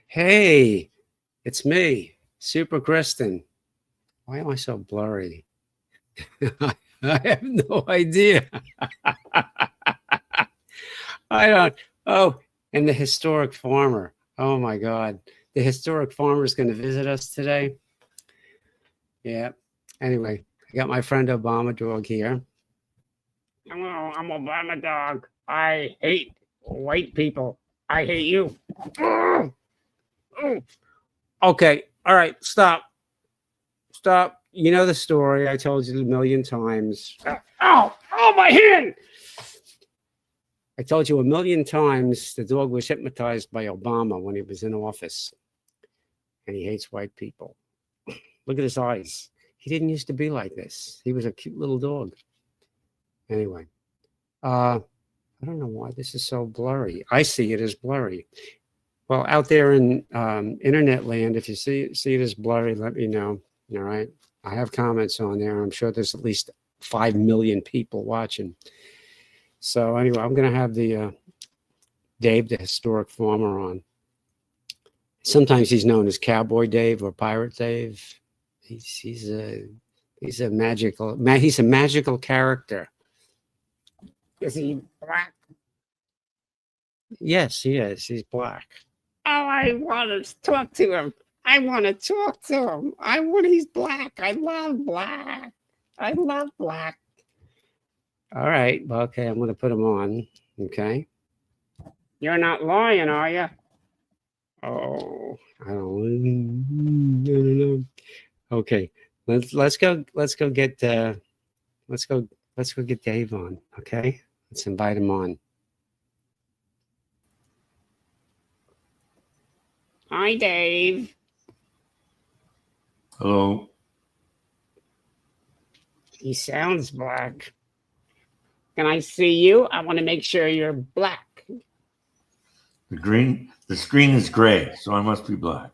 Hey, it's me, Super Kristen. Why am I so blurry? I have no idea. I don't. Oh, and the historic farmer. Oh my God. The historic farmer is going to visit us today. Yeah. Anyway, I got my friend Obamaog here. Hello, I'm Obama Dog. I hate white people. I hate you. Oh, oh. Okay. All right. Stop. Stop. You know the story. I told you a million times. Ow! Oh, my hand! I told you a million times the dog was hypnotized by Obama when he was in office. And he hates white people. Look at his eyes. He didn't used to be like this. He was a cute little dog. Anyway, I don't know why this is so blurry. I see it as blurry. Well, out there in internet land, if you see it as blurry, let me know. All right. I have comments on there. I'm sure there's at least 5 million people watching. So anyway, I'm going to have the Dave, the historic farmer, on. Sometimes he's known as Cowboy Dave or Pirate Dave. He's a magical character. Is he black? Yes, he is. He's black. Oh, I want to talk to him. I want to talk to him. He's black. I love black. I love black. All right. Well, okay. I'm going to put him on. Okay. You're not lying, are you? Oh, I don't know. Okay. Let's go get let's go get Dave on. Okay. Let's invite him on. Hi, Dave. Hello. He sounds black. Can I see you? I want to make sure you're black. The screen is gray, so I must be black.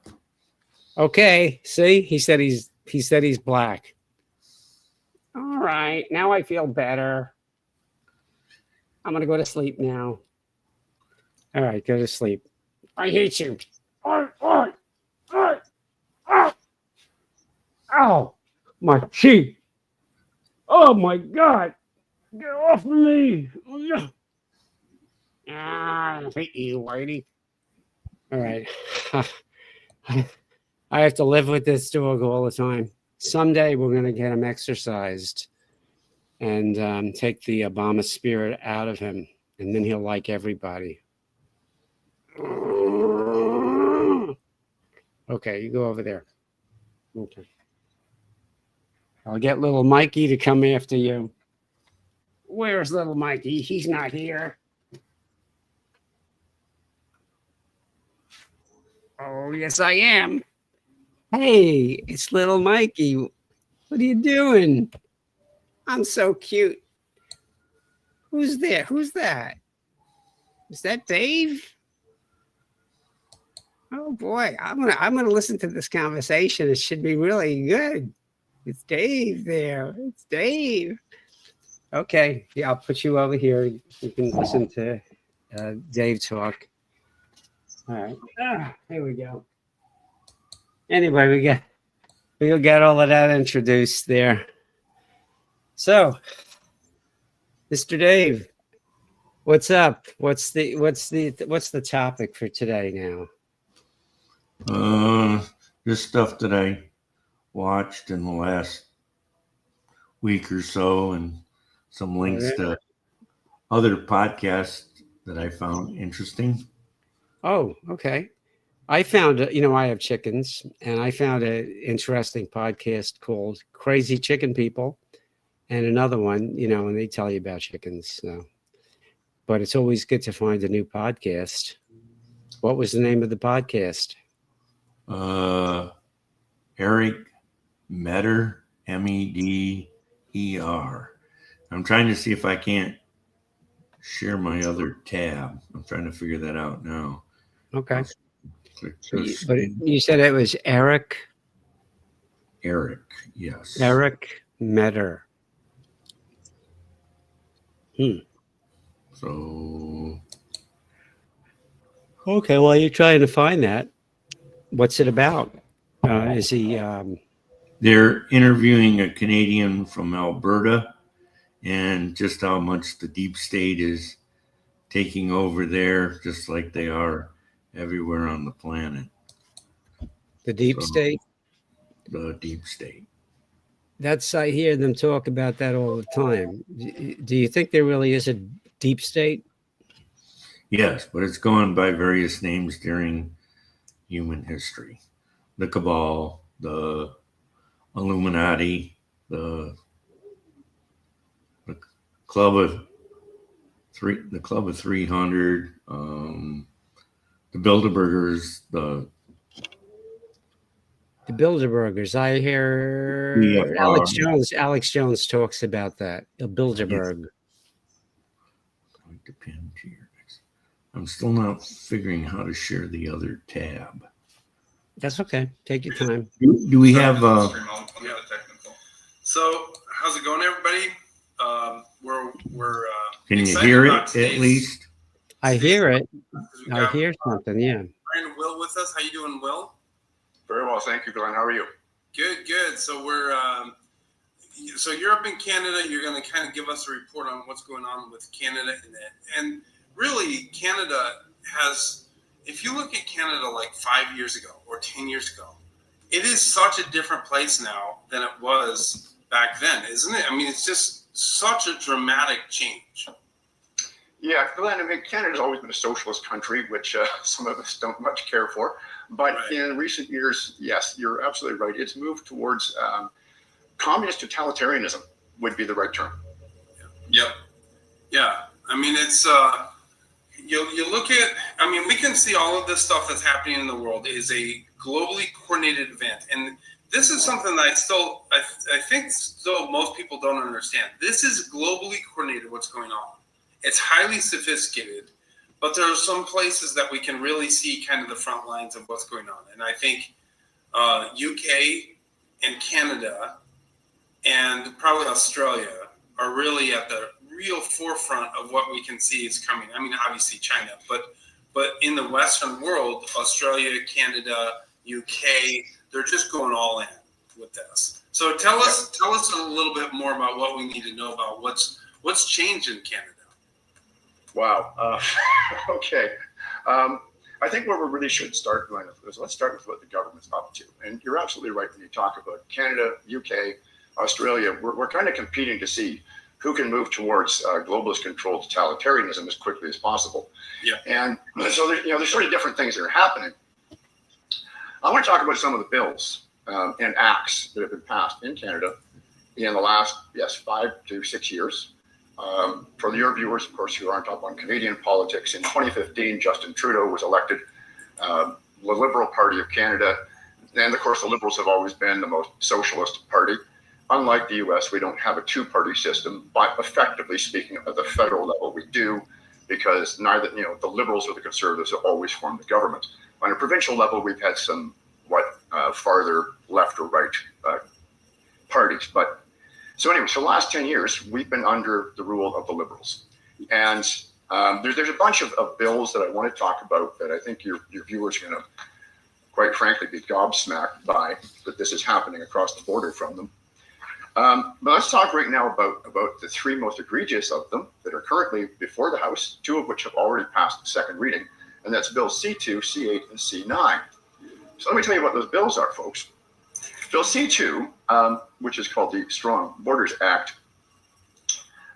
Okay. See, he said he's black. All right. Now I feel better. I'm going to go to sleep now. All right, go to sleep. I hate you. Ow! My cheek! Oh my God! Get off of me! I hate you, Whitey. All right. I have to live with this dog all the time. Someday we're going to get him exercised and take the Obama spirit out of him, and then he'll like everybody. Okay, you go over there. Okay. I'll get little Mikey to come after you. Where's little Mikey? He's not here. Oh, yes, I am. Hey, it's little Mikey. What are you doing? I'm so cute. Who's there? Who's that? Is that Dave? Oh boy, I'm gonna listen to this conversation. It should be really good. It's Dave there. It's Dave. Okay, yeah, I'll put you over here. You can listen to Dave talk. All right. Here we go. Anyway, we'll get all of that introduced there. So, Mr. Dave, what's up? What's the topic for today now? Just stuff that I watched in the last week or so, and some links to other podcasts that I found interesting. Oh, okay. I found, I have chickens, and I found an interesting podcast called Crazy Chicken People, and another one, and they tell you about chickens. So. But it's always good to find a new podcast. What was the name of the podcast? Eric Meder, Meder. I'm trying to see if I can't share my other tab. I'm trying to figure that out now. Okay. But you said it was Eric? Eric, yes. Eric Meder. So. Okay, well, you're trying to find that. What's it about? Is he? They're interviewing a Canadian from Alberta and just how much the deep state is taking over there, just like they are everywhere on the planet. The deep So, state? The deep state. I hear them talk about that all the time. Do you think there really is a deep state? Yes, but it's gone by various names during human history. The Cabal, the Illuminati, the Club of the Club of 300, the Bilderbergers, the Bilderbergers. I hear BFR. Alex Jones talks about that. A Bilderberg. Depend here. I'm still not figuring how to share the other tab. That's okay. Take your time. Do we have So how's it going, everybody? We're can you excited hear about it at least? I hear it. we I got hear something. Yeah. Brian and Will with us. How you doing, Will? Very well, thank you, Glenn. How are you? Good. So we're so you're up in Canada. You're going to kind of give us a report on what's going on with Canada and really Canada has. If you look at Canada like 5 years ago or 10 years ago, it is such a different place now than it was back then, isn't it? I mean, it's just such a dramatic change. Yeah, Glenn, I mean, Canada's always been a socialist country, which some of us don't much care for. But Right. In recent years, yes, you're absolutely right. It's moved towards communist totalitarianism would be the right term. Yep. Yeah. I mean, it's you look at. I mean, we can see all of this stuff that's happening in the world is a globally coordinated event, and this is something that I think still most people don't understand. This is globally coordinated. What's going on? It's highly sophisticated, but there are some places that we can really see kind of the front lines of what's going on, and I think UK and Canada and probably Australia are really at the real forefront of what we can see is coming. I mean, obviously China, but in the Western world, Australia, Canada, UK, they're just going all in with this. So tell us a little bit more about what we need to know about what's changed in Canada. Wow. Okay. I think where we really should start, Glenn, is let's start with what the government's up to. And you're absolutely right when you talk about Canada, UK, Australia. We're kind of competing to see who can move towards globalist controlled totalitarianism as quickly as possible. Yeah. And so there's sort of different things that are happening. I want to talk about some of the bills and acts that have been passed in Canada in the last, 5 to 6 years. For your viewers, of course, who aren't up on Canadian politics, in 2015, Justin Trudeau was elected the Liberal Party of Canada. And of course, the Liberals have always been the most socialist party. Unlike the US, we don't have a two-party system, but effectively speaking, at the federal level, we do, because neither, the Liberals or the Conservatives have always formed the government. On a provincial level, we've had some farther left or right parties. But so anyway, so the last 10 years, we've been under the rule of the Liberals. And there's a bunch of bills that I want to talk about that I think your viewers are going to, quite frankly, be gobsmacked by that this is happening across the border from them. But let's talk right now about the three most egregious of them that are currently before the House, two of which have already passed the second reading, and that's Bill C2, C8, and C9. So let me tell you what those bills are, folks. Bill C2, which is called the Strong Borders Act,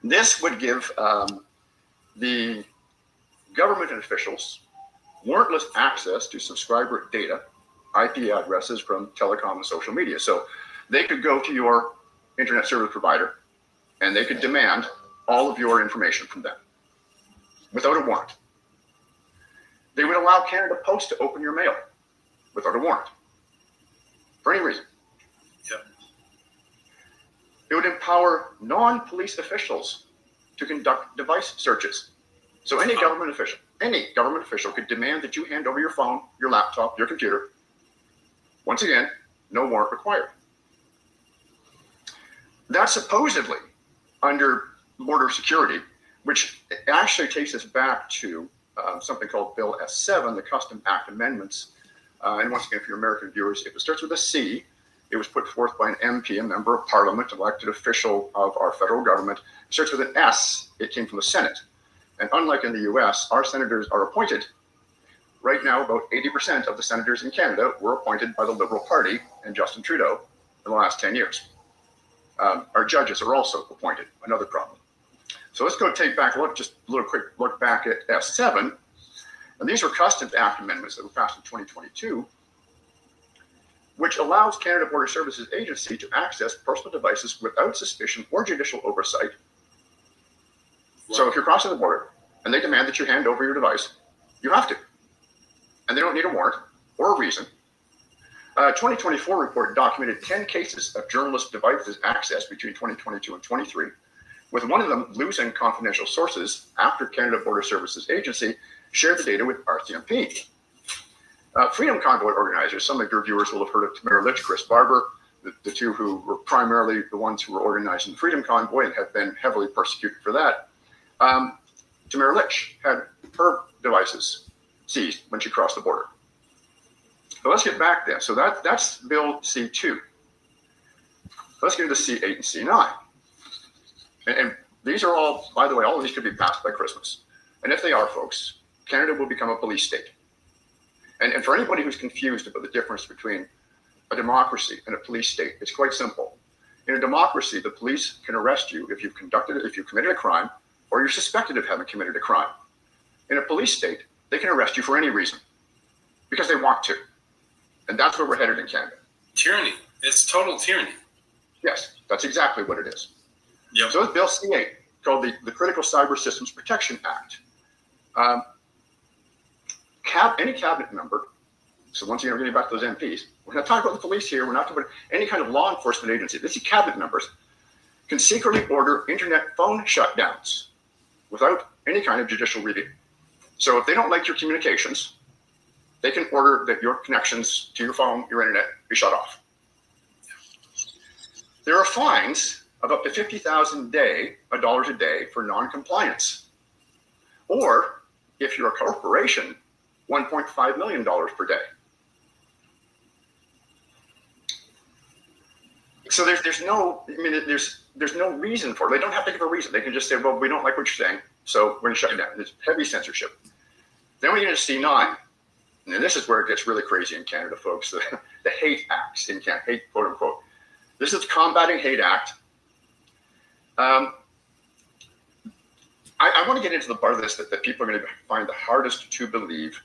this would give the government and officials warrantless access to subscriber data, IP addresses from telecom and social media. So they could go to your internet service provider and they could demand all of your information from them without a warrant. They would allow Canada Post to open your mail without a warrant for any reason. Yep. It would empower non-police officials to conduct device searches. So any government official could demand that you hand over your phone, your laptop, your computer. Once again, no warrant required. That's supposedly under border security, which actually takes us back to something called Bill S7, the Custom Act Amendments, And once again, for your American viewers, if it starts with a C, it was put forth by an MP, a member of parliament, elected official of our federal government. If it starts with an S, it came from the Senate. And unlike in the US, our senators are appointed. Right now, about 80% of the senators in Canada were appointed by the Liberal Party and Justin Trudeau in the last 10 years. Our judges are also appointed, another problem. So let's go take back a look, just a little quick look back at S7. And these were Customs Act amendments that were passed in 2022, which allows Canada Border Services Agency to access personal devices without suspicion or judicial oversight. Wow. So if you're crossing the border and they demand that you hand over your device, you have to. And they don't need a warrant or a reason. 2024 report documented 10 cases of journalist devices accessed between 2022 and 23, with one of them losing confidential sources after Canada Border Services Agency shared the data with RCMP. Freedom Convoy organizers, some of your viewers will have heard of Tamara Litch, Chris Barber, the two who were primarily the ones who were organizing the Freedom Convoy and have been heavily persecuted for that. Tamara Litch had her devices seized when she crossed the border. So let's get back there. So that's Bill C2. Let's get into C8 and C9. And these are all, by the way, all of these could be passed by Christmas. And if they are, folks, Canada will become a police state. And for anybody who's confused about the difference between a democracy and a police state, it's quite simple. In a democracy, the police can arrest you if you've committed a crime or you're suspected of having committed a crime. In a police state, they can arrest you for any reason because they want to. And that's where we're headed in Canada. Tyranny. It's total tyranny. Yes, that's exactly what it is. Yep. So it's Bill C8, called the Critical Cyber Systems Protection Act. Any cabinet member, so once again, we're getting back to those MPs, we're not talking about the police here, we're not talking about any kind of law enforcement agency. This is cabinet members can secretly order internet phone shutdowns without any kind of judicial review. So if they don't like your communications, they can order that your connections to your phone, your internet, be shut off. There are fines of up to $50,000 a day for non-compliance. Or if you're a corporation, $1.5 million per day. So there's no reason for it. They don't have to give a reason. They can just say, well, we don't like what you're saying, so we're gonna shut you down. It's heavy censorship. Then we get to C9. And this is where it gets really crazy in Canada, folks. The hate acts in Canada, hate, quote unquote. This is the Combating Hate Act. I want to get into the part of this that people are going to find the hardest to believe.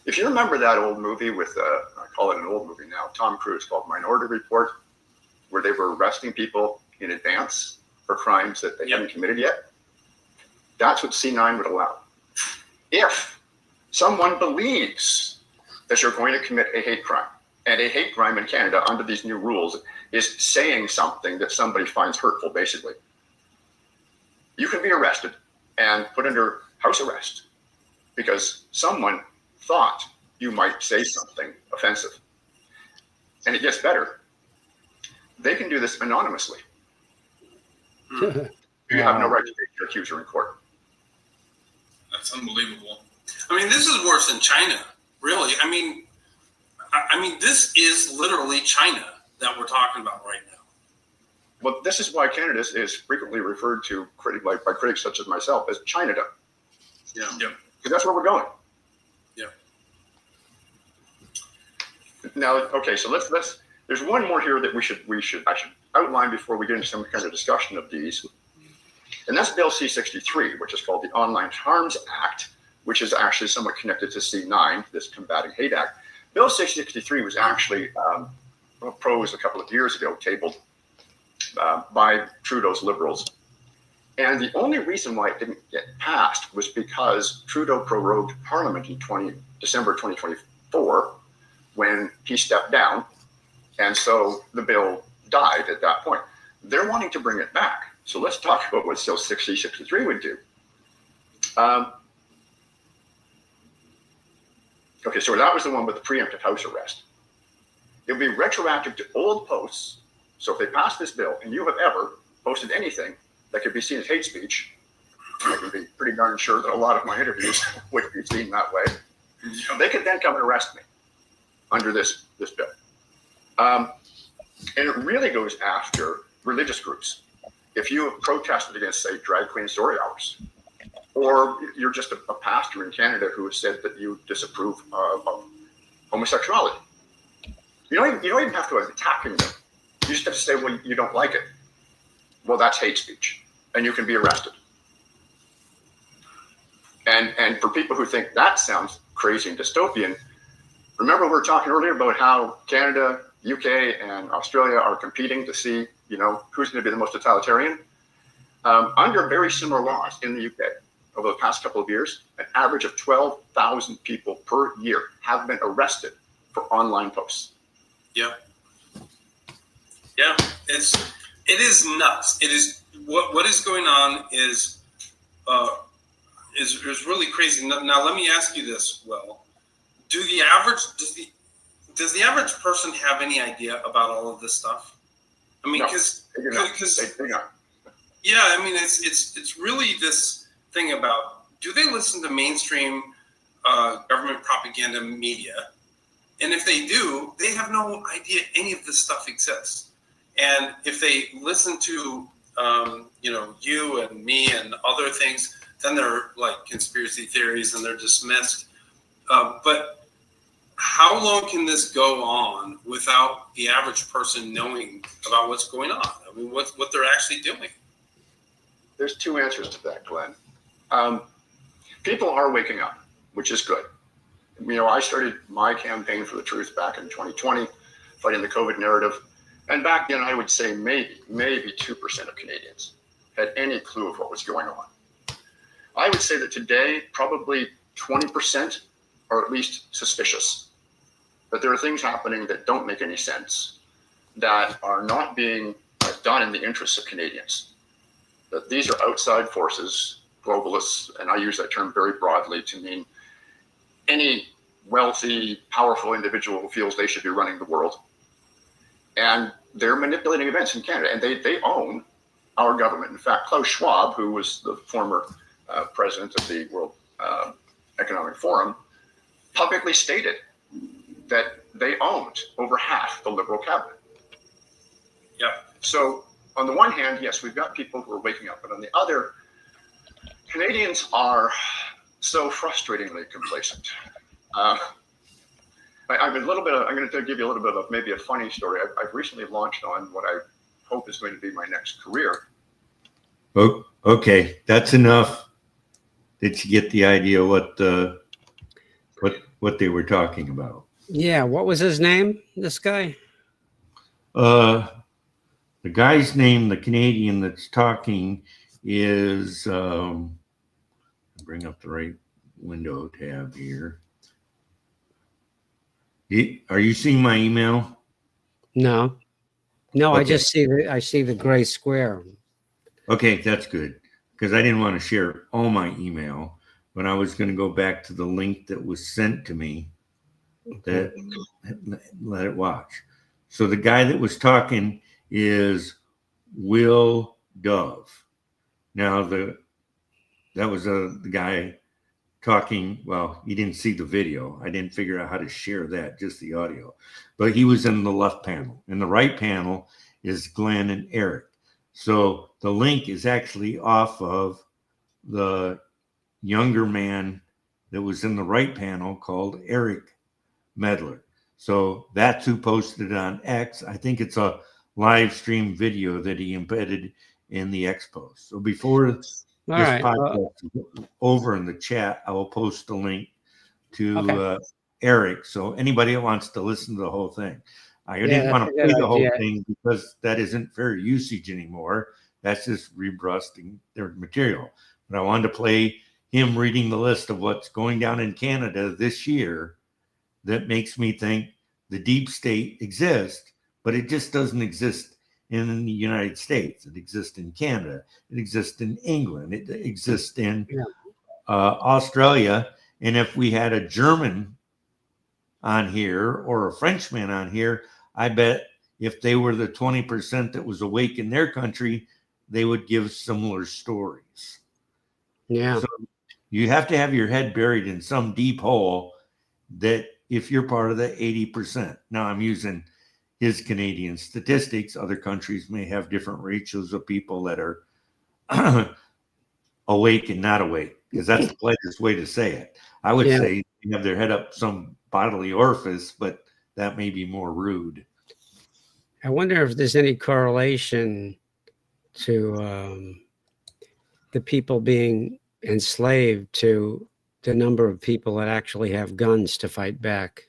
If you remember that old movie with, I call it an old movie now, Tom Cruise, called Minority Report, where they were arresting people in advance for crimes that they hadn't committed yet, that's what C9 would allow. If someone believes that you're going to commit a hate crime, and a hate crime in Canada under these new rules is saying something that somebody finds hurtful, basically, you can be arrested and put under house arrest because someone thought you might say something offensive. And it gets better. They can do this anonymously. You have no right to take your accuser in court. That's unbelievable. I mean, this is worse than China, really. I mean, this is literally China that we're talking about right now. Well, this is why Canada is frequently referred to by critics such as myself as Chinadom. Yeah. Because that's where we're going. Yeah. Now, okay, so let's there's one more here that I should outline before we get into some kind of discussion of these. And that's Bill C-63, which is called the Online Harms Act, which is actually somewhat connected to C-9, this Combating Hate Act. Bill C-63 was actually proposed a couple of years ago, tabled by Trudeau's Liberals. And the only reason why it didn't get passed was because Trudeau prorogued Parliament in December 2024 when he stepped down. And so the bill died at that point. They're wanting to bring it back. So let's talk about what Bill C-63 would do. Okay, so that was the one with the preemptive house arrest. It would be retroactive to old posts. So if they pass this bill and you have ever posted anything that could be seen as hate speech, I can be pretty darn sure that a lot of my interviews would be seen that way. They could then come and arrest me. under this bill. And it really goes after religious groups. If you have protested against, say, drag queen story hours, or you're just a pastor in Canada who has said that you disapprove of homosexuality, you don't even have to attack them. You just have to say, well, you don't like it. Well, that's hate speech, and you can be arrested. And for people who think that sounds crazy and dystopian, remember we were talking earlier about how Canada, UK, and Australia are competing to see, who's going to be the most totalitarian. Under very similar laws in the UK, over the past couple of years, an average of 12,000 people per year have been arrested for online posts. Yeah. Yeah. It is nuts. It is what is going on is really crazy. Now let me ask you this, Will. Does the average person have any idea about all of this stuff? I mean, because yeah, I mean, it's really this thing about, do they listen to mainstream government propaganda media? And if they do, they have no idea any of this stuff exists. And if they listen to you and me and other things, then they're like conspiracy theories and they're dismissed. But how long can this go on without the average person knowing about what's going on? I mean, what they're actually doing? There's two answers to that, Glenn. People are waking up, which is good. I started my campaign for the truth back in 2020, fighting the COVID narrative. And back then, I would say maybe 2% of Canadians had any clue of what was going on. I would say that today, probably 20% are at least suspicious that there are things happening that don't make any sense, that are not being done in the interests of Canadians. That these are outside forces, globalists, and I use that term very broadly to mean any wealthy, powerful individual who feels they should be running the world. And they're manipulating events in Canada, and they own our government. In fact, Klaus Schwab, who was the former president of the World Economic Forum, publicly stated that they owned over half the Liberal cabinet. Yeah. So on the one hand, yes, we've got people who are waking up, but on the other, Canadians are so frustratingly complacent. I'm going to give you a little bit of maybe a funny story. I've recently launched on what I hope is going to be my next career. Oh, okay, that's enough. Did you get the idea what they were talking about? Yeah, what was his name? This guy? The guy's name, the Canadian that's talking, is bring up the right window tab here. Are you seeing my email? No, Okay. I just see the gray square. Okay, that's good, because I didn't want to share all my email, but I was going to go back to the link that was sent to me that let it watch. So the guy that was talking is Will Dove. Now that was the guy talking. Well, you didn't see the video. I didn't figure out how to share that, just the audio. But he was in the left panel. In the right panel is Glenn and Eric. So the link is actually off of the younger man that was in the right panel called Eric Medler. So that's who posted it on X. I think it's a live stream video that he embedded in the X post. So before this podcast is over in the chat, I will post the link to Eric. So anybody that wants to listen to the whole thing. I didn't want to play the whole thing because that isn't fair usage anymore. That's just rebrushing their material. But I wanted to play him reading the list of what's going down in Canada this year that makes me think the deep state exists, but it just doesn't exist in the United States. It exists in Canada. It exists in England. It exists in Australia. And if we had a German on here or a Frenchman on here, I bet if they were the 20% that was awake in their country, they would give similar stories. Yeah. So you have to have your head buried in some deep hole that if you're part of the 80%. Now I'm using his Canadian statistics. Other countries may have different ratios of people that are awake and not awake, because that's the politest way to say it. I would say you have their head up some bodily orifice, but that may be more rude. I wonder if there's any correlation to the people being enslaved to the number of people that actually have guns to fight back.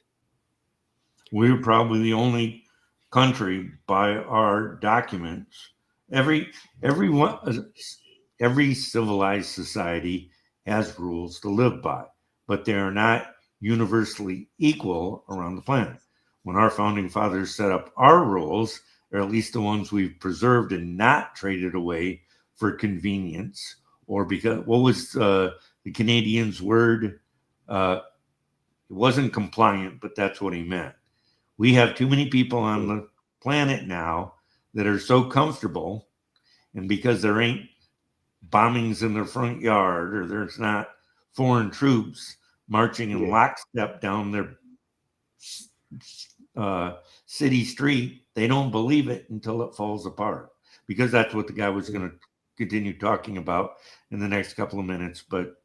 We're probably the only country by our documents. Every civilized society has rules to live by, but they are not universally equal around the planet. When our founding fathers set up our rules, or at least the ones we've preserved and not traded away for convenience, or because what was the Canadian's word? It wasn't compliant, but that's what he meant. We have too many people on the planet now that are so comfortable, and because there ain't bombings in their front yard, or there's not foreign troops marching in lockstep down their city street, they don't believe it until it falls apart, because that's what the guy was going to continue talking about in the next couple of minutes. But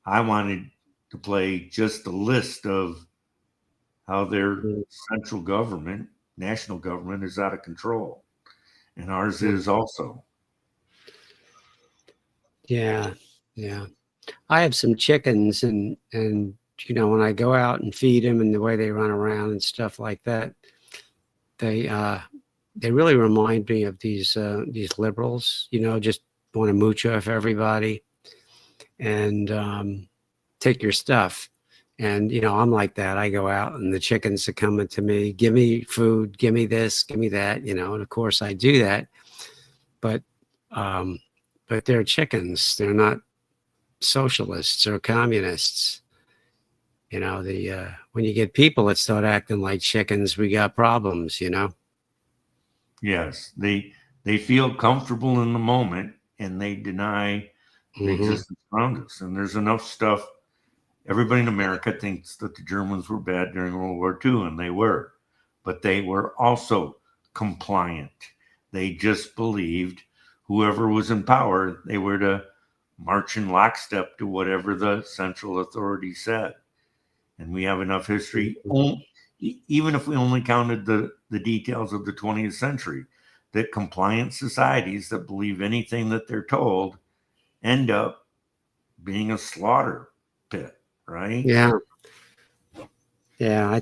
I wanted to play just a list of how their central government, national government, is out of control, and ours is also. Yeah. I have some chickens, and when I go out and feed them and the way they run around and stuff like that, they really remind me of these liberals. Just want to mooch off everybody and take your stuff. And I'm like that. I go out and the chickens are coming to me, give me food, give me this, give me that. And of course I do that, but they're chickens. They're not socialists or communists. When you get people that start acting like chickens, we got problems. Yes, they feel comfortable in the moment, and they deny the existence around us. And there's enough stuff. Everybody in America thinks that the Germans were bad during World War II, and they were, but they were also compliant. They just believed whoever was in power, they were to march in lockstep to whatever the central authority said. And we have enough history, even if we only counted the details of the 20th century, that compliant societies that believe anything that they're told end up being a slaughter pit, right? Yeah. I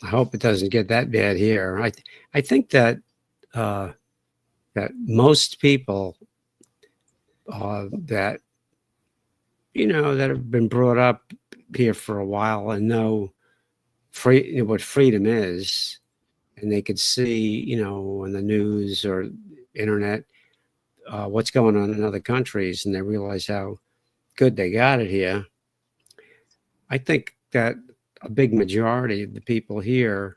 hope it doesn't get that bad here. I think that that most people that have been brought up here for a while and know what freedom is, and they could see on the news or internet what's going on in other countries, and they realize how good they got it here. I think that a big majority of the people here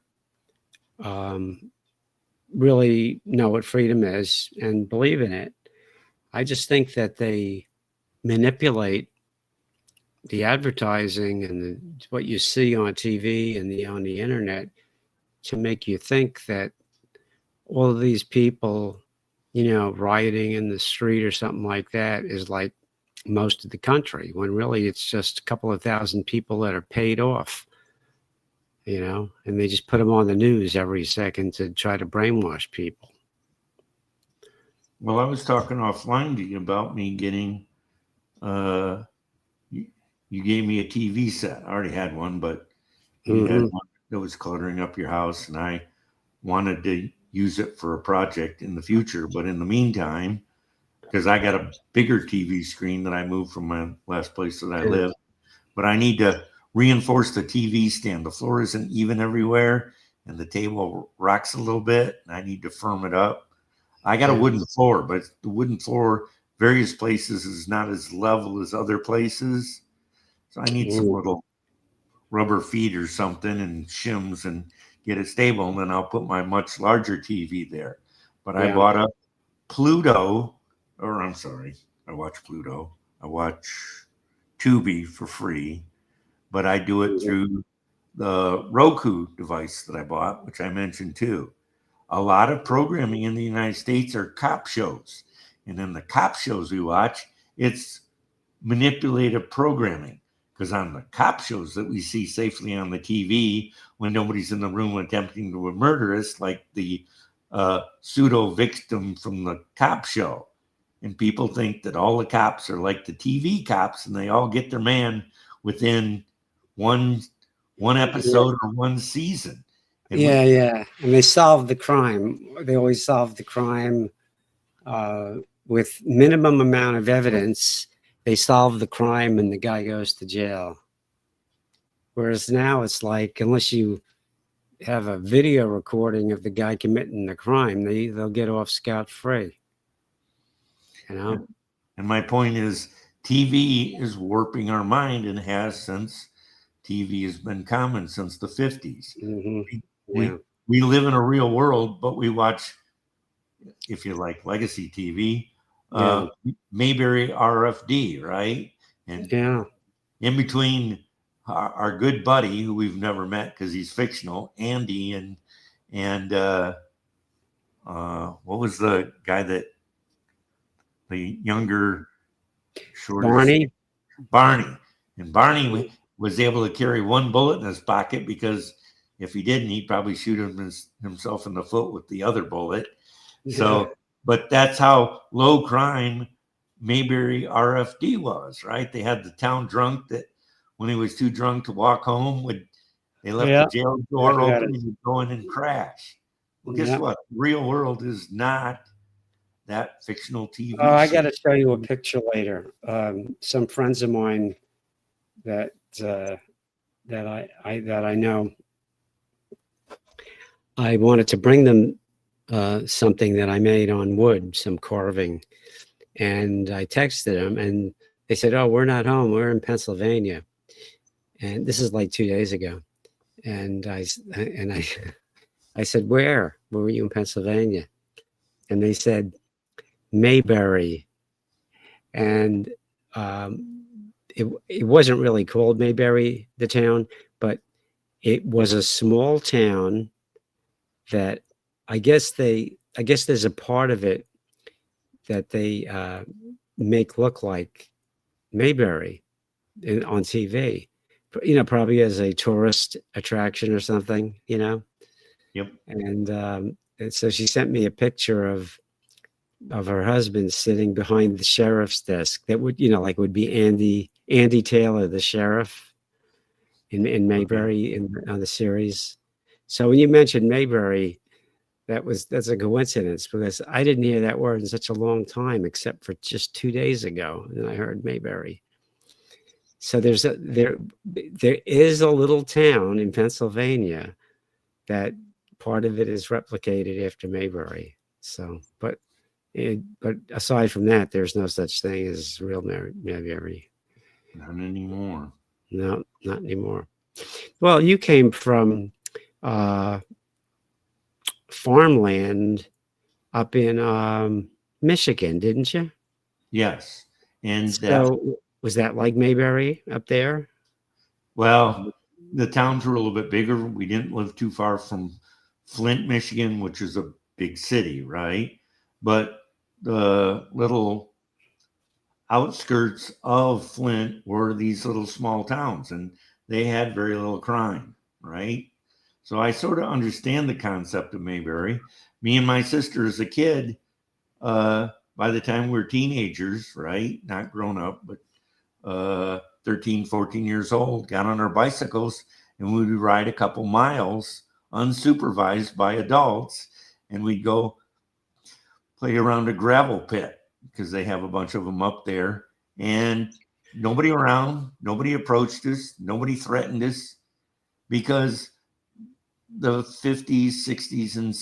really know what freedom is and believe in it. I just think that they manipulate the advertising and what you see on TV and on the internet to make you think that all of these people, rioting in the street or something like that is like most of the country, when really it's just a couple of thousand people that are paid off, and they just put them on the news every second to try to brainwash people. Well, I was talking offline to you about me getting, you gave me a TV set. I already had one, but you had one that was cluttering up your house, and I wanted to use it for a project in the future. But in the meantime, because I got a bigger TV screen that I moved from my last place that I live, but I need to reinforce the TV stand. The floor isn't even everywhere, and the table rocks a little bit, and I need to firm it up. I got a wooden floor, but the wooden floor, various places, is not as level as other places. So I need some little rubber feet or something and shims and get it stable, and then I'll put my much larger TV there. But I bought a Pluto, or I'm sorry, I watch Pluto. I watch Tubi for free. but I do it through the Roku device that I bought, which I mentioned too. A lot of programming in the United States are cop shows. And in the cop shows we watch, it's manipulative programming. Because on the cop shows that we see safely on the TV, when nobody's in the room attempting to murder us, like the pseudo victim from the cop show. And people think that all the cops are like the TV cops and they all get their man within one episode or one season. And Yeah. And they solve the crime. They always solve the crime with minimum amount of evidence. They solve the crime and the guy goes to jail. Whereas now it's like, unless you have a video recording of the guy committing the crime, they'll get off scot-free. You know? And my point is, TV is warping our mind and has since TV has been common since the 50s. Mm-hmm. We live in a real world, but we watch, if you like, legacy TV, Mayberry RFD, right? And in between our good buddy, who we've never met because he's fictional, Andy, and what was the guy that the younger, shorter Barney. And Barney was able to carry one bullet in his pocket because if he didn't, he'd probably shoot himself in the foot with the other bullet. So, but that's how low crime Mayberry RFD was, right? They had the town drunk that when he was too drunk to walk home, they left the jail door open and he'd go in and crash. Well, guess what? Real world is not that fictional TV show. I got to show you a picture later. Some friends of mine that I know, I wanted to bring them something that I made on wood, some carving, and I texted them, and they said, "Oh, we're not home. We're in Pennsylvania," and this is like 2 days ago. And I said, "Where were you in Pennsylvania?" And they said, Mayberry. And it wasn't really called Mayberry, the town, but it was a small town that I guess there's a part of it that they make look like Mayberry on TV, probably as a tourist attraction or something, Yep. And so she sent me a picture of her husband sitting behind the sheriff's desk. That would be Andy Taylor, the sheriff in Mayberry on the series. So when you mentioned Mayberry, that's a coincidence because I didn't hear that word in such a long time, except for just 2 days ago, and I heard Mayberry. So there is a little town in Pennsylvania that part of it is replicated after Mayberry. So, but aside from that, there's no such thing as real Mayberry. Not anymore. No, not anymore. Well, you came from farmland up in Michigan, didn't you? Yes. And so was that like Mayberry up there? Well, the towns were a little bit bigger. We didn't live too far from Flint, Michigan, which is a big city, right? But the little outskirts of Flint were these little small towns, and they had very little crime, right? So I sort of understand the concept of Mayberry. Me and my sister as a kid, by the time we were teenagers, right? Not grown up, but 13, 14 years old, got on our bicycles and we would ride a couple miles unsupervised by adults, and we'd go play around a gravel pit because they have a bunch of them up there, and nobody around, nobody approached us, nobody threatened us, because the 50s, 60s, and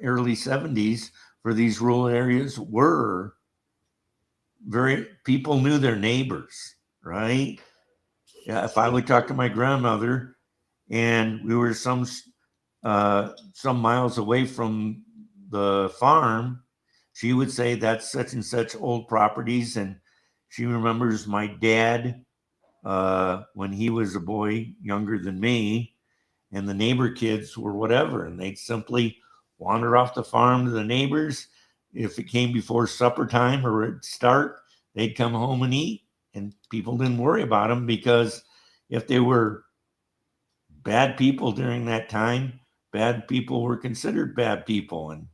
early 70s for these rural areas were people knew their neighbors, right? Yeah, if I would talk to my grandmother and we were some miles away from the farm, she would say that's such and such old properties, and she remembers my dad when he was a boy younger than me, and the neighbor kids were whatever, and they'd simply wander off the farm to the neighbors. If it came before supper time or it'd start, they'd come home and eat, and people didn't worry about them, because if they were bad people during that time, bad people were considered bad people, and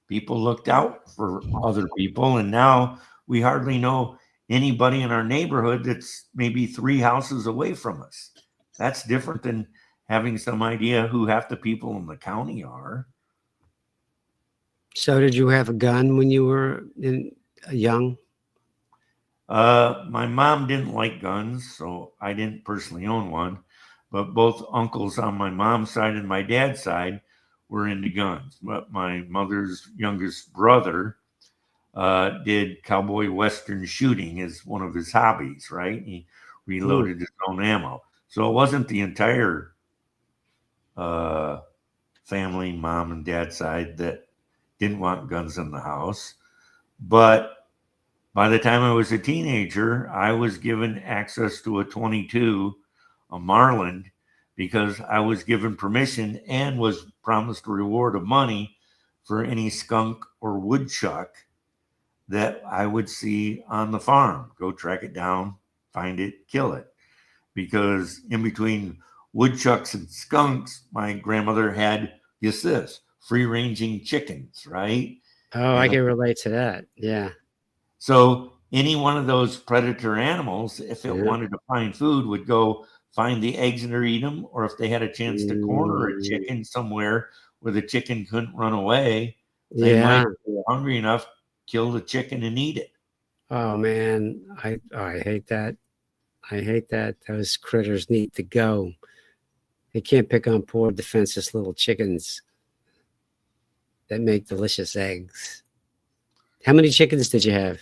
people looked out for other people. And now we hardly know anybody in our neighborhood that's maybe 3 houses away from us. That's different than having some idea who half the people in the county are. So did you have a gun when you were young? My mom didn't like guns, so I didn't personally own one, but both uncles on my mom's side and my dad's side were into guns. But my mother's youngest brother did cowboy western shooting as one of his hobbies, right? He reloaded his own ammo. So it wasn't the entire family, mom and dad's side, that didn't want guns in the house. But by the time I was a teenager, I was given access to a 22, a Marlin, because I was given permission and was promised a reward of money for any skunk or woodchuck that I would see on the farm. Go track it down, find it, kill it. Because in between woodchucks and skunks, my grandmother had, guess this, free-ranging chickens, right? Oh, I can relate to that. Yeah. So any one of those predator animals, if it wanted to find food, would go find the eggs and eat them. Or if they had a chance to corner a chicken somewhere where the chicken couldn't run away, they might, if they were hungry enough, kill the chicken and eat it. Oh man, I hate that. I hate that. Those critters need to go. They can't pick on poor defenseless little chickens that make delicious eggs. How many chickens did you have?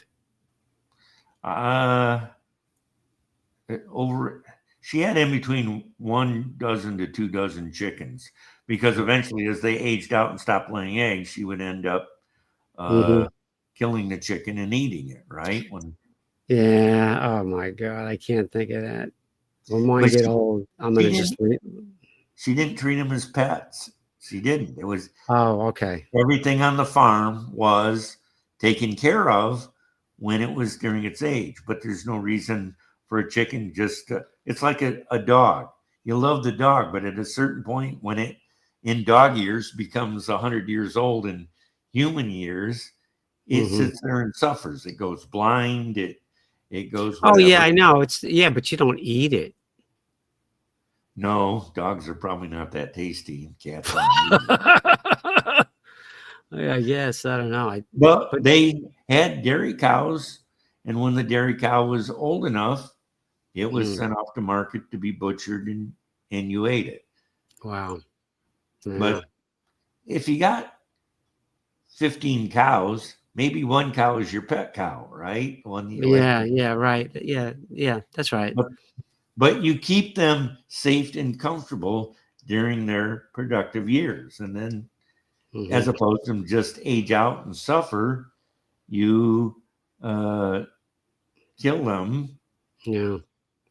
She had in between 1 dozen to 2 dozen chickens, because eventually, as they aged out and stopped laying eggs, she would end up killing the chicken and eating it, right? Yeah. Oh my God, I can't think of that. When mine get old, I'm gonna just. She didn't treat them as pets. She didn't. It was okay. Everything on the farm was taken care of when it was during its age. But there's no reason for a chicken it's like a dog. You love the dog, but at a certain point, when it in dog years becomes 100 years old in human years, it sits there and suffers. It goes blind. It goes whatever. Oh yeah, I know. But you don't eat it. No, dogs are probably not that tasty. Cats Yeah, yes, I don't know. But they had dairy cows, and when the dairy cow was old enough, it was sent off to market to be butchered, and you ate it. Wow. Yeah. But if you got 15 cows, maybe one cow is your pet cow, right? Yeah, right. Yeah, that's right. But you keep them safe and comfortable during their productive years. And then, as opposed to them just age out and suffer, you kill them. Yeah.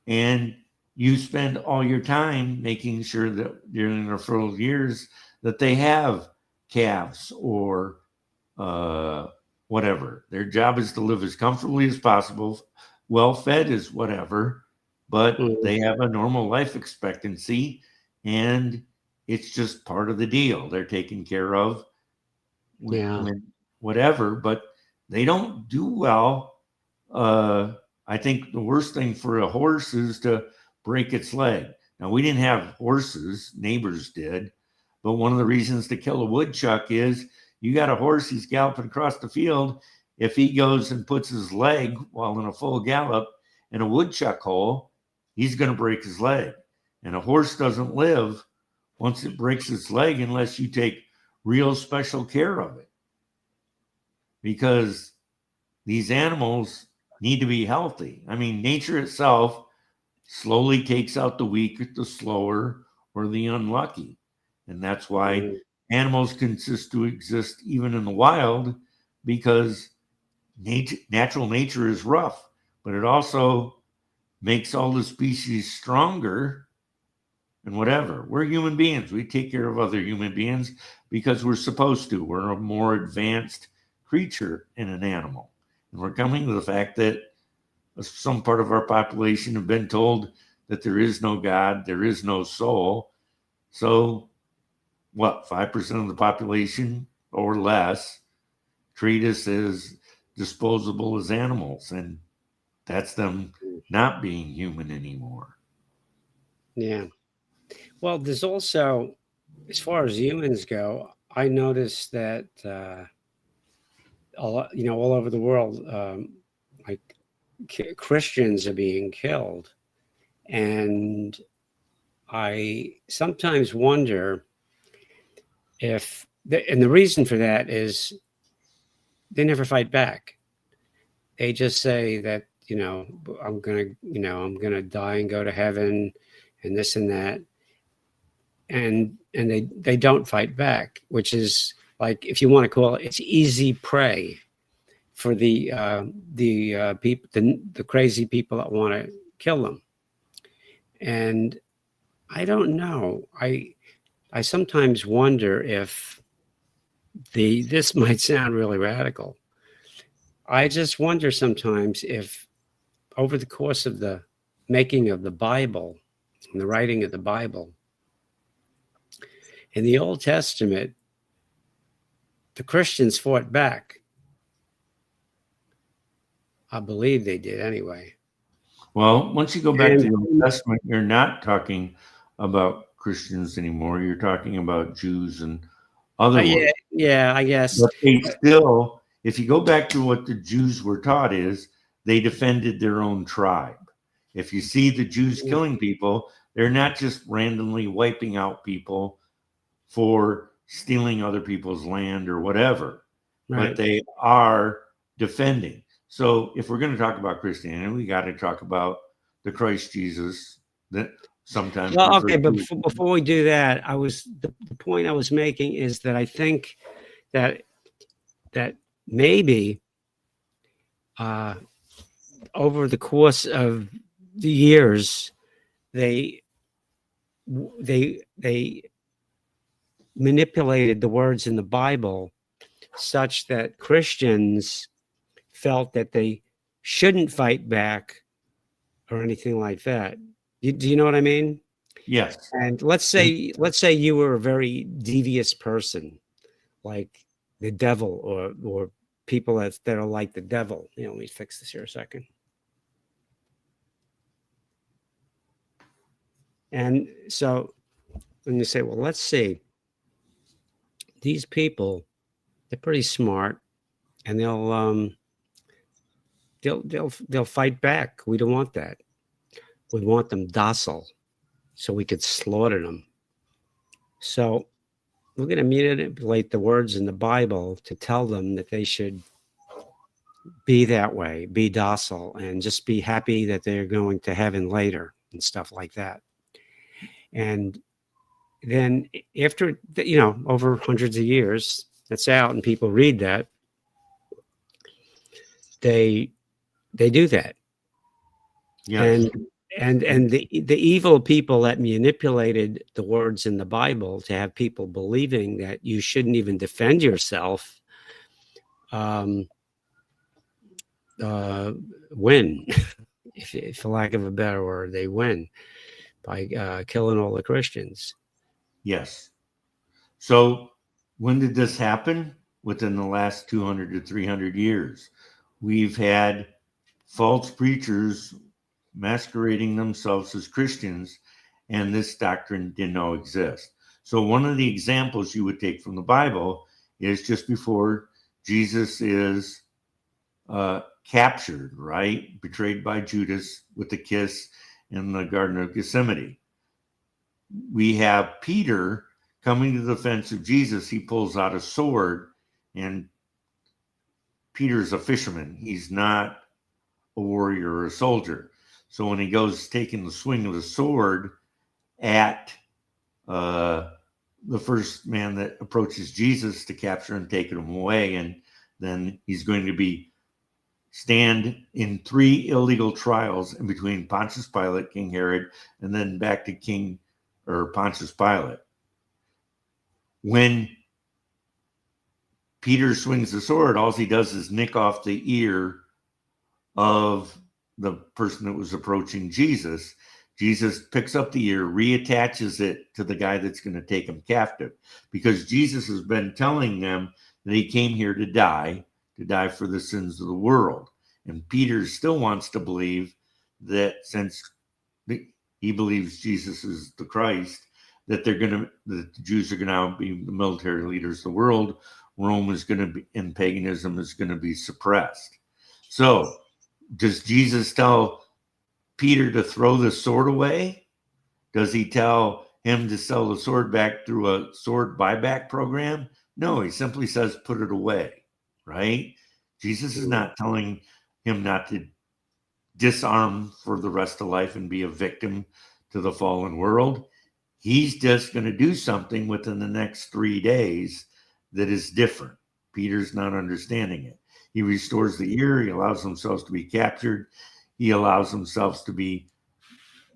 And you spend all your time making sure that during their fertile years that they have calves or whatever. Their job is to live as comfortably as possible, well fed as whatever, but they have a normal life expectancy, and it's just part of the deal. They're taken care of when whatever, but they don't do well. I think the worst thing for a horse is to break its leg. Now, we didn't have horses, neighbors did, but one of the reasons to kill a woodchuck is you got a horse, he's galloping across the field. If he goes and puts his leg while in a full gallop in a woodchuck hole, he's going to break his leg. And a horse doesn't live once it breaks its leg unless you take real special care of it. Because these animals need to be healthy. I mean, nature itself slowly takes out the weak, the slower, or the unlucky. And that's why animals consist to exist even in the wild, because natural nature is rough, but it also makes all the species stronger and whatever. We're human beings. We take care of other human beings because we're supposed to. We're a more advanced creature in an animal. And we're coming to the fact that some part of our population have been told that there is no God, there is no soul. So what, 5% of the population or less treat us as disposable as animals, and that's them not being human anymore. Yeah. Well, there's also, as far as humans go, I noticed that a lot, all over the world, like Christians are being killed, and I sometimes wonder if, and the reason for that is they never fight back. They just say that, I'm gonna die and go to heaven, and this and that, and they don't fight back, which is, like, if you want to call it, it's easy prey for the people, the crazy people that want to kill them. And I don't know. I sometimes wonder if this might sound really radical. I just wonder sometimes if, over the course of the making of the Bible and the writing of the Bible, in the Old Testament, the Christians fought back. I believe they did anyway. Well, once you go back to the Old Testament, you're not talking about Christians anymore. You're talking about Jews and other ones. Yeah, I guess. But they still, if you go back to what the Jews were taught, is they defended their own tribe. If you see the Jews killing people, they're not just randomly wiping out people for stealing other people's land or whatever, but they are defending. So if we're going to talk about Christianity, we got to talk about the Christ Jesus that sometimes. Well, okay, but before we do that, the point I was making is that I think that maybe over the course of the years, they manipulated the words in the Bible such that Christians felt that they shouldn't fight back or anything like that. Do you know what I mean? Yes. And let's say you were a very devious person, like the devil, or people that are like the devil. Let me fix this here a second. And so when you say, well, let's see, these people, they're pretty smart, and they'll fight back. We don't want that. We want them docile, so we could slaughter them. So we're going to manipulate the words in the Bible to tell them that they should be that way, be docile, and just be happy that they're going to heaven later and stuff like that. And then after, over hundreds of years, that's out, and people read that, they do that. Yes. And the evil people that manipulated the words in the Bible to have people believing that you shouldn't even defend yourself, win, if for lack of a better word, they win by killing all the Christians. Yes. So when did this happen? Within the last 200 to 300 years. We've had false preachers masquerading themselves as Christians, and this doctrine did not exist. So one of the examples you would take from the Bible is just before Jesus is captured, right? Betrayed by Judas with the kiss in the Garden of Gethsemane. We have Peter coming to the defense of Jesus. He pulls out a sword, and Peter's a fisherman. He's not a warrior or a soldier. So when he goes taking the swing of the sword at the first man that approaches Jesus to capture him, taking him away, and then he's going to be stand in 3 illegal trials in between Pontius Pilate, King Herod, and then back to King or Pontius Pilate. When Peter swings the sword, all he does is nick off the ear of the person that was approaching Jesus. Jesus picks up the ear, reattaches it to the guy that's going to take him captive, because Jesus has been telling them that he came here to die for the sins of the world. And Peter still wants to believe that since he believes Jesus is the Christ, that the Jews are going to now be the military leaders of the world. Rome is going to be, and paganism is going to be suppressed. So does Jesus tell Peter to throw the sword away? Does he tell him to sell the sword back through a sword buyback program? No, he simply says, put it away, right? Jesus is not telling him not to disarm for the rest of life and be a victim to the fallen world. He's just going to do something within the next 3 days that is different. Peter's not understanding it. He restores the ear. He allows himself to be captured. He allows himself to be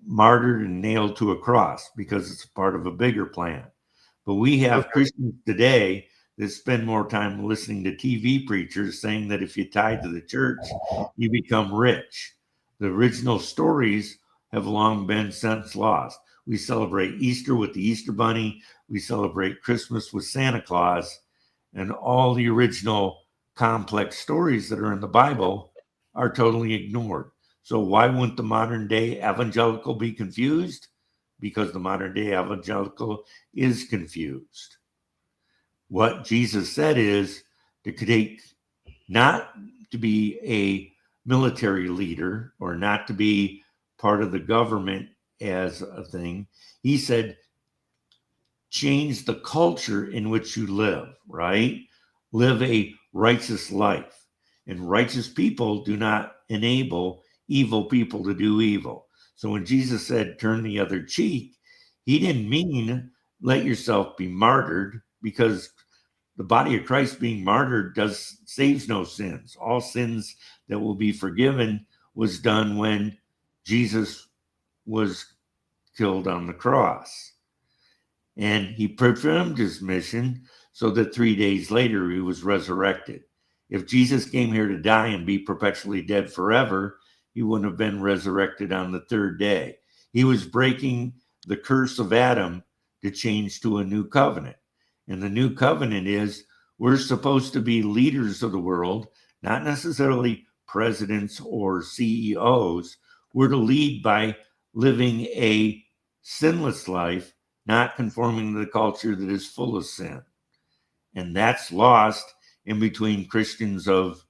martyred and nailed to a cross because it's part of a bigger plan. But we have Christians today that spend more time listening to TV preachers saying that if you tithe to the church, you become rich. The original stories have long been since lost. We celebrate Easter with the Easter Bunny. We celebrate Christmas with Santa Claus. And all the original complex stories that are in the Bible are totally ignored. So why wouldn't the modern day evangelical be confused? Because the modern day evangelical is confused. What Jesus said is to take, not to be a military leader or not to be part of the government as a thing. He said, change the culture in which you live, right? Live a righteous life. And righteous people do not enable evil people to do evil. So when Jesus said, turn the other cheek, he didn't mean let yourself be martyred, because the body of Christ being martyred saves no sins. All sins that will be forgiven was done when Jesus was killed on the cross. And he performed his mission so that 3 days later he was resurrected. If Jesus came here to die and be perpetually dead forever, he wouldn't have been resurrected on the 3rd day. He was breaking the curse of Adam to change to a new covenant. And the new covenant is we're supposed to be leaders of the world, not necessarily presidents or CEOs. We're to lead by living a sinless life, not conforming to the culture that is full of sin. And that's lost in between Christians of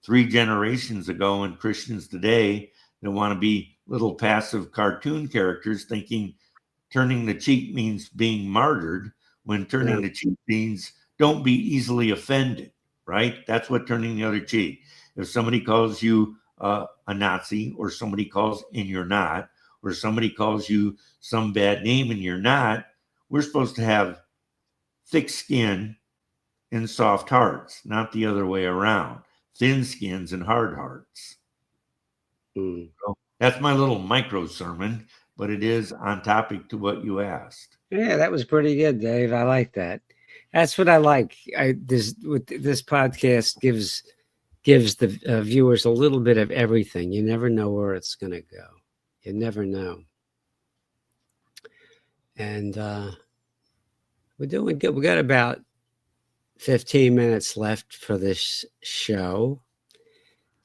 3 generations ago and Christians today that want to be little passive cartoon characters, thinking turning the cheek means being martyred, when turning the cheek means don't be easily offended, right? That's what turning the other cheek. If somebody calls you a Nazi, or somebody calls, and you're not, or somebody calls you some bad name and you're not, we're supposed to have thick skin and soft hearts, not the other way around. Thin skins and hard hearts. So that's my little micro sermon, but it is on topic to what you asked. Yeah, that was pretty good, Dave. I like that. That's what I like. This podcast gives the viewers a little bit of everything. You never know where it's going to go. You never know. And we're doing good. We got about 15 minutes left for this show.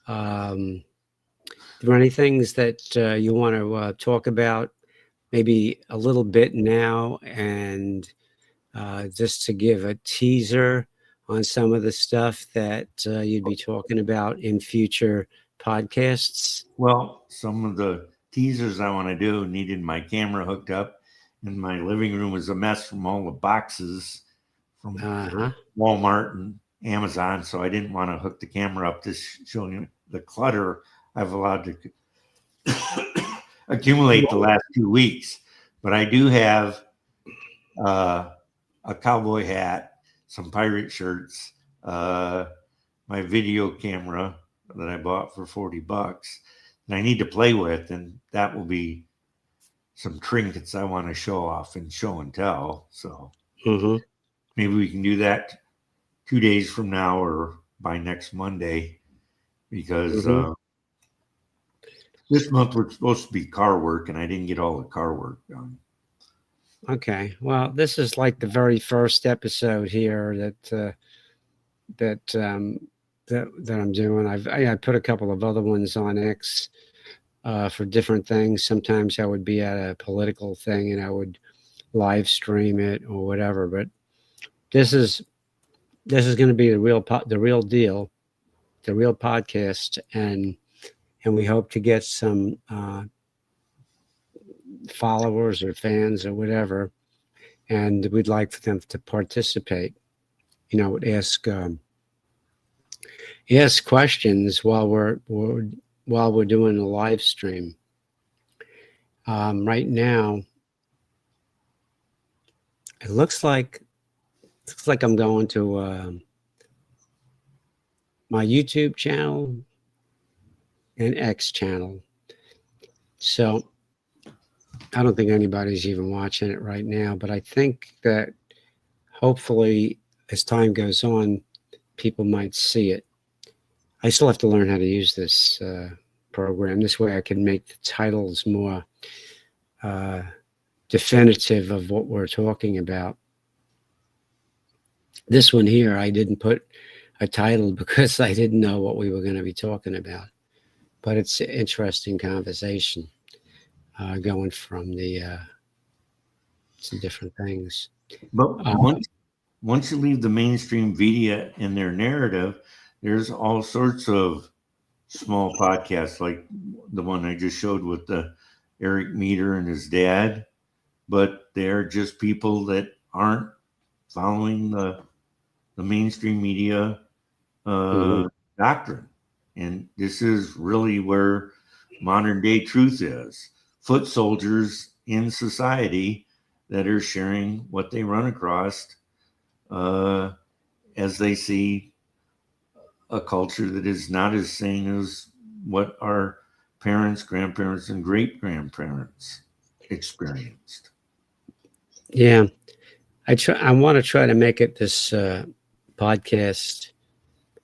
There are any things that you want to talk about, maybe a little bit now, and just to give a teaser on some of the stuff that you'd be talking about in future podcasts? Well, some of the teasers I want to do needed my camera hooked up, and my living room was a mess from all the boxes from Walmart and Amazon, so I didn't want to hook the camera up to show you the clutter I've allowed to accumulate the last 2 weeks. But I do have a cowboy hat, some pirate shirts, my video camera, that I bought for $40 that I need to play with, and that will be some trinkets I want to show off and show and tell. So maybe we can do that 2 days from now or by next Monday, because this month we're supposed to be car work, and I didn't get all the car work done. Okay. Well, this is like the very first episode here that I'm doing. I put a couple of other ones on X for different things. Sometimes I would be at a political thing and I would live stream it or whatever. But this is going to be the real deal, the real podcast, and we hope to get some followers or fans or whatever, and we'd like for them to participate. Ask questions while we're doing a live stream. Right now, it looks like I'm going to my YouTube channel and X channel. So I don't think anybody's even watching it right now, but I think that hopefully as time goes on, people might see it. I still have to learn how to use this program. This way I can make the titles more definitive of what we're talking about. This one here, I didn't put a title because I didn't know what we were going to be talking about. But it's an interesting conversation going from some different things. But once you leave the mainstream media in their narrative, there's all sorts of small podcasts like the one I just showed with the Eric Meter and his dad, but they're just people that aren't following the mainstream media doctrine. And this is really where modern day truth is. Foot soldiers in society that are sharing what they run across as they see a culture that is not as sane as what our parents, grandparents, and great-grandparents experienced. Yeah. I want to try to make it this podcast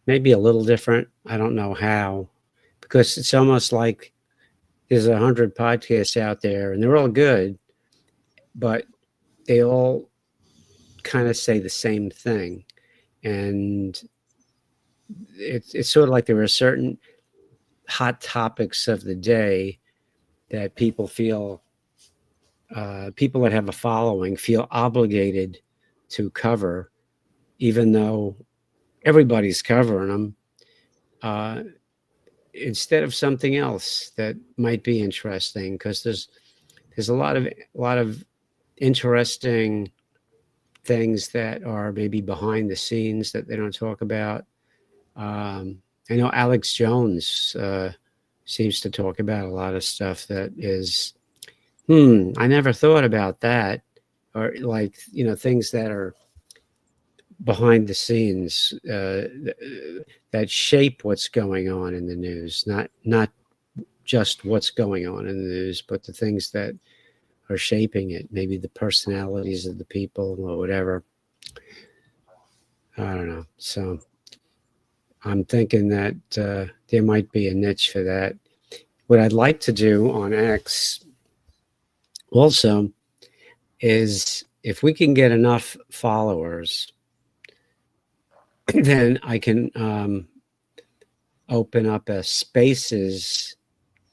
maybe a little different. I don't know how, because it's almost like there's 100 podcasts out there and they're all good, but they all kind of say the same thing. And it's sort of like there are certain hot topics of the day that people feel, people that have a following feel obligated to cover, even though everybody's covering them, instead of something else that might be interesting, because there's a lot of interesting things that are maybe behind the scenes that they don't talk about. I know Alex Jones seems to talk about a lot of stuff that is, I never thought about that, or like, things that are behind the scenes that shape what's going on in the news, not just what's going on in the news, but the things that are shaping it, maybe the personalities of the people or whatever. I don't know. So I'm thinking that there might be a niche for that. What I'd like to do on X also is, if we can get enough followers, then I can open up a Spaces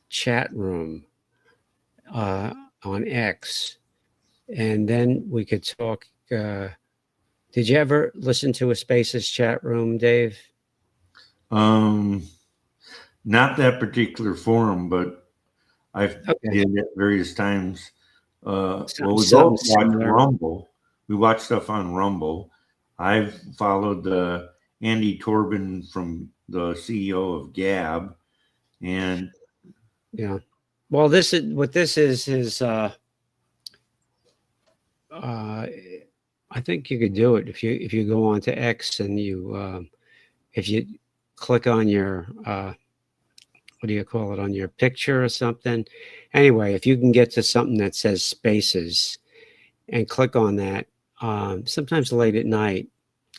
chat room on X, and then we could talk. Did you ever listen to a Spaces chat room, Dave? Not that particular forum, but I've did it various times. We both watched Rumble. We watch stuff on Rumble. I've followed Andy Torben, from the CEO of Gab, and yeah. Well, this is I think you could do it if you go on to X and you if you click on your what do you call it, on your picture or something. Anyway, if you can get to something that says spaces and click on that, sometimes late at night,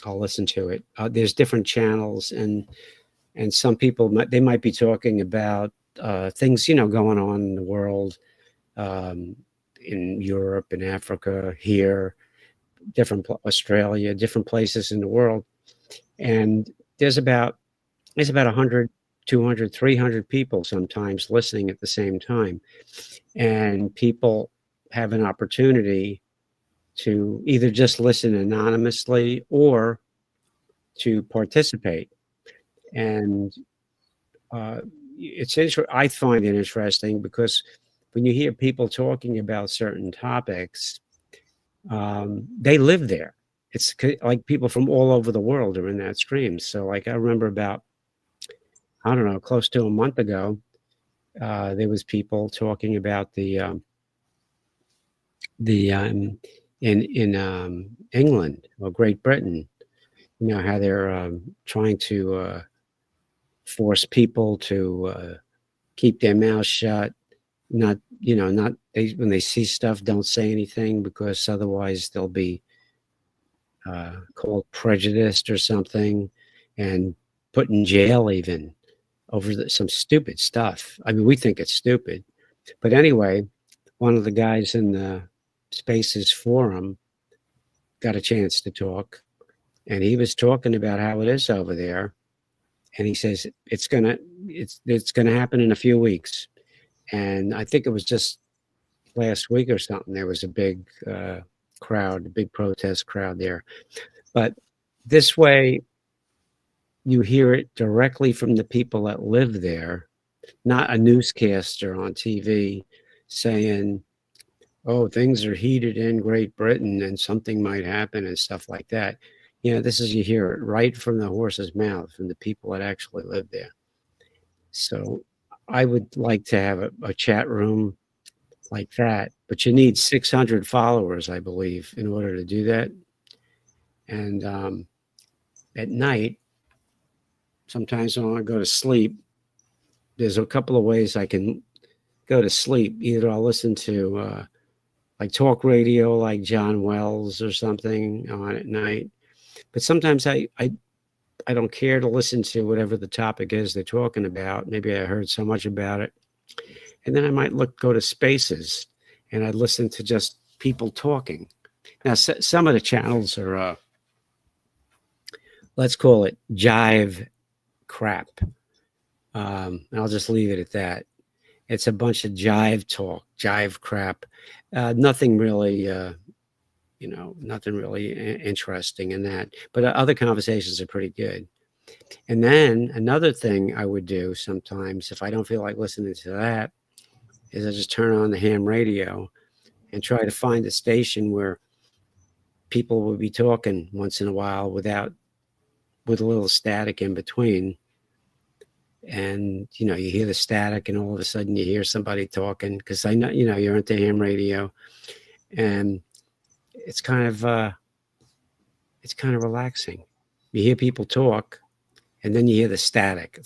I'll listen to it. There's different channels, and some people they might be talking about things, you know, going on in the world, in Europe and Africa, here, Australia, different places in the world. And there's about 100, 200, 300 people sometimes listening at the same time. And people have an opportunity to either just listen anonymously or to participate. And I find it interesting because when you hear people talking about certain topics, they live there. It's like people from all over the world are in that stream. So like I remember about, I don't know, close to a month ago, there was people talking about the in England or Great Britain, you know, how they're trying to force people to keep their mouths shut, not, you know, not when they see stuff, don't say anything because otherwise they'll be called prejudiced or something and put in jail even over some stupid stuff. I mean, we think it's stupid, but anyway, one of the guys in the Spaces forum got a chance to talk, and he was talking about how it is over there, and he says it's gonna happen in a few weeks. And I think it was just last week or something, there was a big crowd, a big protest crowd there. But this way you hear it directly from the people that live there, not a newscaster on TV saying, oh, things are heated in Great Britain and something might happen and stuff like that. You know, you hear it right from the horse's mouth, from the people that actually live there. So I would like to have a chat room like that, but you need 600 followers, I believe, in order to do that. And at night, sometimes when I want to go to sleep, there's a couple of ways I can go to sleep. Either I'll listen to like talk radio, like John Wells or something on at night. But sometimes I don't care to listen to whatever the topic is they're talking about. Maybe I heard so much about it. And then I might go to Spaces and I'd listen to just people talking. Now, some of the channels are, let's call it jive crap. And I'll just leave it at that. It's a bunch of jive talk, jive crap. Nothing really, nothing really interesting in that. But other conversations are pretty good. And then another thing I would do sometimes, if I don't feel like listening to that, is I just turn on the ham radio and try to find a station where people will be talking once in a while with a little static in between. And, you know, you hear the static and all of a sudden you hear somebody talking, because I know, you know, you're into ham radio, and it's kind of relaxing. You hear people talk and then you hear the static.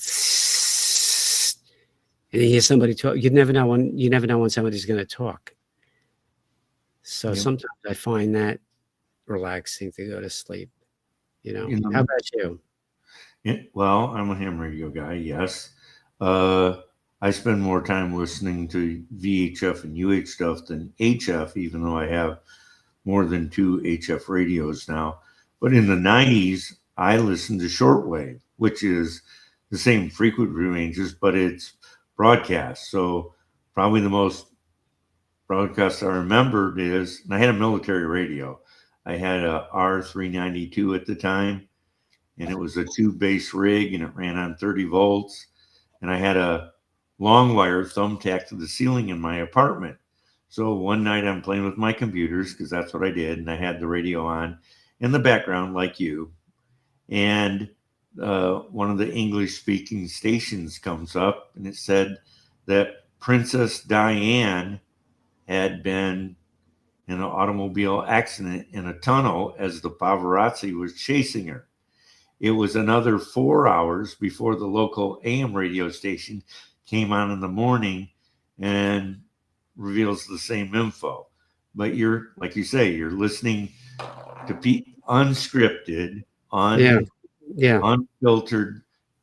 And you hear somebody talk. You never know when somebody's going to talk. So sometimes I find that relaxing to go to sleep. You know, how about you? Well, I'm a ham radio guy. Yes. I spend more time listening to VHF and UH stuff than HF, even though I have more than 2 HF radios now. But in the 90s, I listened to shortwave, which is the same frequency ranges, but it's broadcast. So probably the most broadcast I remembered is, and I had a military radio. I had a R392 at the time, and it was a 2-base rig, and it ran on 30 volts. And I had a long wire thumbtack to the ceiling in my apartment. So one night I'm playing with my computers, because that's what I did, and I had the radio on in the background like you. And one of the English-speaking stations comes up, and it said that Princess Diane had been in an automobile accident in a tunnel as the paparazzi was chasing her. It was another 4 hours before the local AM radio station came on in the morning and reveals the same info. But you're, like you say, you're listening to unscripted, unfiltered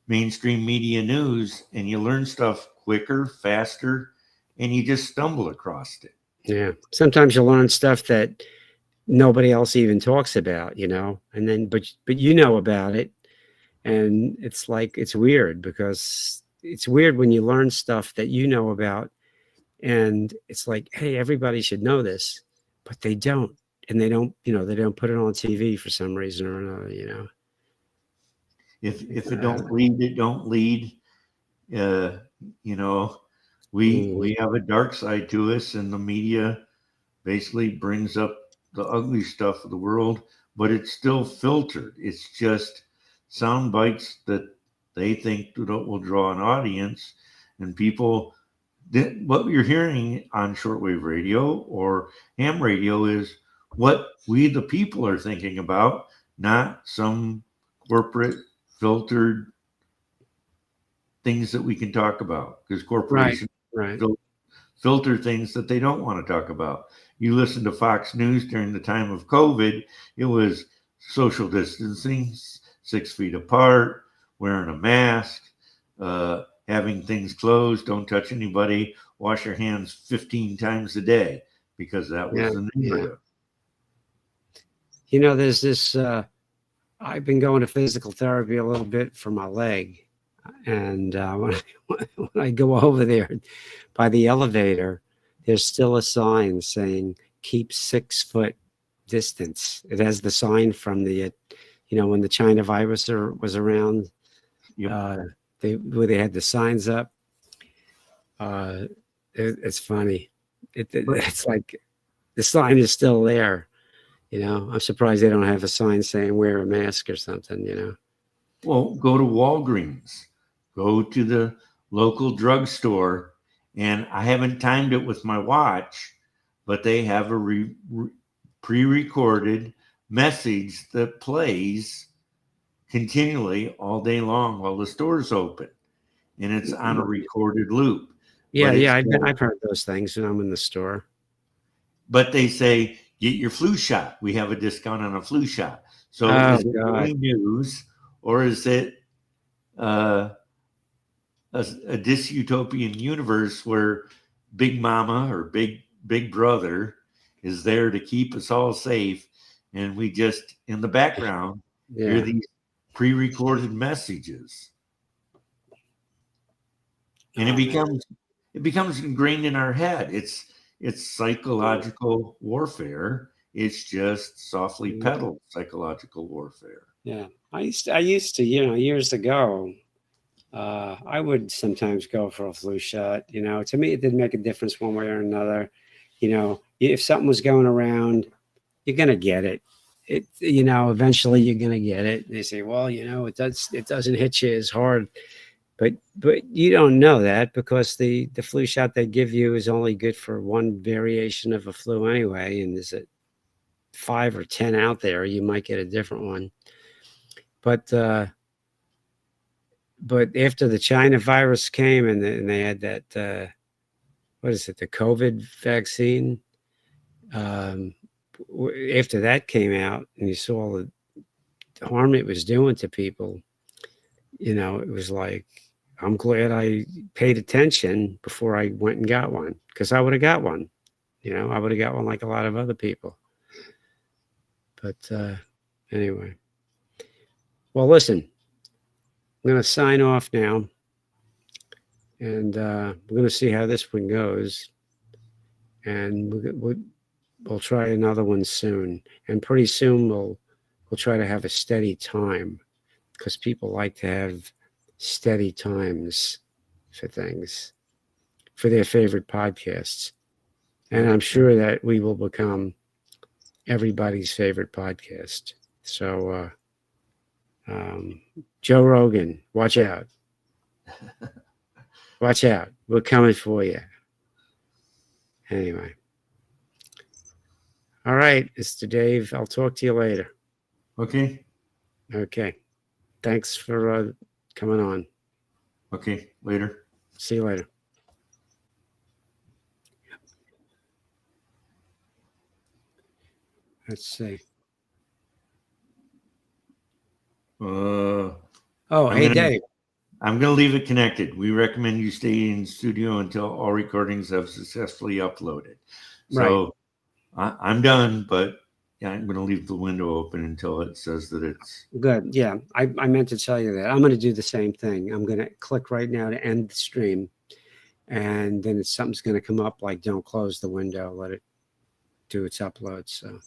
mainstream media news, and you learn stuff quicker, faster, and you just stumble across it. Yeah. Sometimes you learn stuff that nobody else even talks about, and then, but you know about it. And it's like, it's weird because it's weird when you learn stuff that you know about and it's like, hey, everybody should know this, but they don't. And they don't put it on TV for some reason or another, If it don't lead, it don't lead. We have a dark side to us, and the media basically brings up the ugly stuff of the world, but it's still filtered. It's just sound bites that they think will draw an audience, and people. What you're hearing on shortwave radio or ham radio is what we, the people, are thinking about, not some corporate filtered things that we can talk about, because corporations filter things that they don't want to talk about. You listen to Fox News during the time of COVID, it was social distancing, 6 feet apart, wearing a mask, having things closed, don't touch anybody, wash your hands 15 times a day, because that was the narrative. There's this, I've been going to physical therapy a little bit for my leg. And when I go over there by the elevator, there's still a sign saying, keep 6 foot distance. It has the sign from the, when the China virus was around. Yep. Where they had the signs up. It's funny. It's like the sign is still there. I'm surprised they don't have a sign saying wear a mask or something. Well, go to Walgreens, go to the local drugstore, and I haven't timed it with my watch, but they have a pre-recorded message that plays continually all day long while the store's open, and it's on a recorded loop. I've heard those things when I'm in the store. But they say, get your flu shot. We have a discount on a flu shot. So is it really news, or is it a dystopian universe where Big Mama or Big Brother is there to keep us all safe, and we just in the background hear these pre-recorded messages, and it becomes ingrained in our head. It's psychological warfare. It's just softly peddled psychological warfare. Yeah, I used to years ago. I would sometimes go for a flu shot. To me, it didn't make a difference one way or another. If something was going around, you're gonna get it. Eventually you're gonna get it. They say, well, it doesn't hit you as hard, but you don't know that because the flu shot they give you is only good for one variation of a flu anyway, and there's 5 or 10 out there. You might get a different one, but after the China virus came and they had that what is it, the COVID vaccine? After that came out and you saw the harm it was doing to people, it was like, I'm glad I paid attention before I went and got one, because I would have got one. I would have got one like a lot of other people. But anyway. Well, listen, I'm going to sign off now. And we're going to see how this one goes. And we'll try another one soon. And pretty soon we'll try to have a steady time, because people like to have steady times for things, for their favorite podcasts. And I'm sure that we will become everybody's favorite podcast. So, Joe Rogan, watch out. Watch out. We're coming for you. Anyway. All right, Mr. Dave. I'll talk to you later. Okay. Okay. Thanks for coming on. Okay. Later. See you later. Let's see. Uh, Oh, I'm hey, gonna- Dave. I'm going to leave it connected. We recommend you stay in studio until all recordings have successfully uploaded. So I'm done, but yeah, I'm going to leave the window open until it says that it's Good. Yeah, I meant to tell you that. I'm going to do the same thing. I'm going to click right now to end the stream. And then something's going to come up like don't close the window. Let it do its upload. So,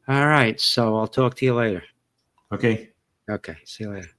all right. So I'll talk to you later. okay. Okay. See you later.